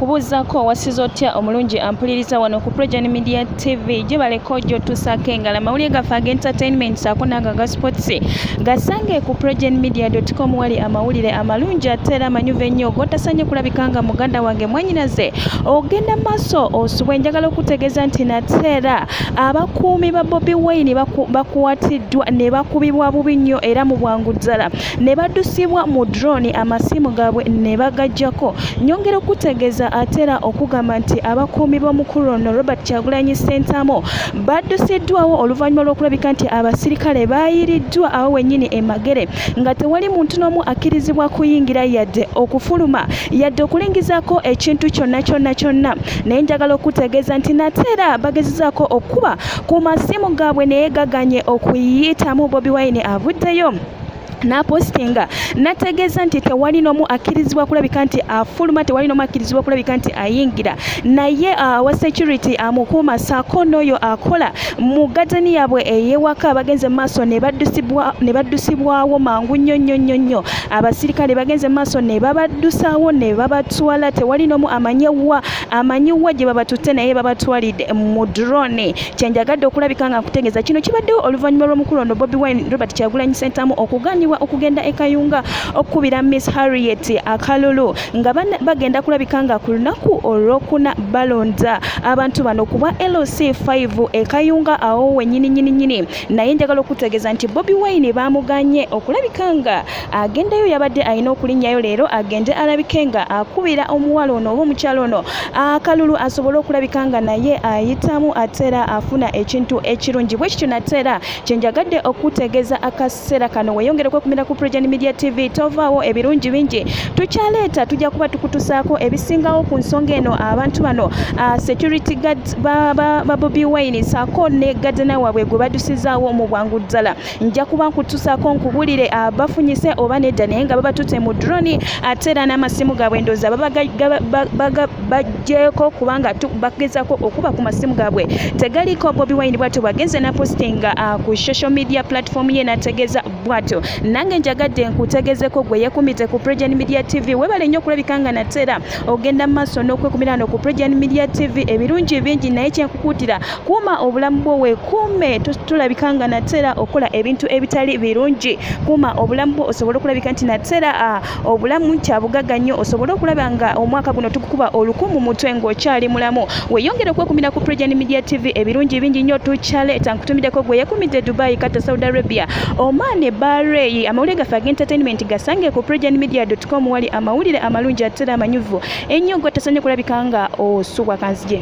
nkubuuzaako wasize otya omulungi ampuliriza wano ku Progen Media TV gye baleko jjo tusaako engala amawulire gaffe ag'entertainment saako n'ago aga sports gasange ku progenmedia.com wali amawulire amalungi ate era amanyuvu ennyo g'otasaanye kulabika nga muganda wange mwannyinaze ogenda maaso osubwa. Njagala okutegeeza nti nate era abakuumi ba Bobi Wine bakwatiddwa ne bakubibwa bubi nnyo era mu bwangu ddala ne baddusibwa mu drone amasimu gaabwe ne bagaggyako. Nyongera okutegeeza ate era okugamba nti abakuumi b'omukulu ono Robert Kyagulanyi Ssentamu baddusiddwawo oluvannyuma lw'okulabika nti abasirikale baayiriddwa awo wennyini e Magere nga tewali muntu n'omu akkirizibwa kuyingira yadde okufuluma yadde okulingizaako ekintu kyonna. Naye njagala okutegeeza nti nate era bagezezaako okuba ku masimu gaabwe naye gaganye okuyitamu. Bobi Wine avuddeyo n'apostinga nategeeza nti tewali n'omu akkirizibwa kulabika nti afuluma, tewali n'omu akkirizibwa kulabika nti ayingira, naye wa security amukuuma saako n'oyo akola mu gadeni yaabwe ey'ewaka bagenze maaso ne baddusibwawo mangu nnyo. Abasirikale bagenze maaso ne babaddusaawo ne babatwala, tewali n'omu amanyiwa gye babatutte naye babatwalidde mu drone. Kyenjagadde okulabika nga nkutegeeza kino kibaddewo oluvannyuma lw'omukulu ono Bobi Wine Robert Kyagulanyi Ssentamu okuganyibwa okugenda e Kayunga okukubira Miss Harriet akalulu nga bagenda kulabika nga ku lunaku olwokuna balonda abantu bano kuba LC5 e Kayunga awo wennyini. Naye njagala okutegeeza nti Bobi Wine bamuganye okulabika nga agendayo, yabadde alina okulinnyayo leero agende alabike nga akubira omuwala ono oba omukyala ono akalulu asobole okulabika nga naye ayitamu ate era afuna ekintu ekirungi. Bwe kityo nate era kyenjagadde okutegeeza akaseera kano weyongere kumira ku Progen Media TV tovaawo ebirungi bingi tukyaleeta, tujja kuba tukutusaako ebisingawo ku nsonga eno. Abantu bano security guards ba Bobi Wine saako ne gadena waabwe gwe baddusizaawo mu bwangu ddala. Nja kuba nkutusaako nkubulire abafunyise oba nedda naye nga babatutte mu drone ate era n'amasimu gaabwe ndooza baggyeko kubanga bagezaako okuba ku masimu gaabwe tegaliko. Bobi Wine bw'atyo bwagenze n'apostinga ku social media platform ye n'ategeeza bw'atyo. Nange njagadde nkutegeezeko gwe yeekuumidde ku Progen Media TV webale nnyo okulabika nga nate era ogenda mu maaso n'okwekumira wano ku Progen Media TV ebirungi bingi, naye kyenkukuutira kuuma obulamu bwo weekuume tulabika nga nate era okola ebintu ebitali birungi. Kuuma obulamu bwo osobole okulabika nti nate era obulamu kyabugagga nnyo, osobole okulaba nga omwaka guno tukukuba olukumu mutwe ng'okyali mulamu. Weeyongere okwekumira ku Progen Media TV ebirungi bingi nnyo tukyaleeta. Nkutumiddeko gwe yeekuumidde Dubai, Qatar, Saudi Arabia, Oman, Bahrain. Amawulire gaffe ag'entertainment gasange ku progenmedia.com wali amawulire amalungi ate era amanyuvu ennyo g'otasaanye kulabika nga osubwa kanzije.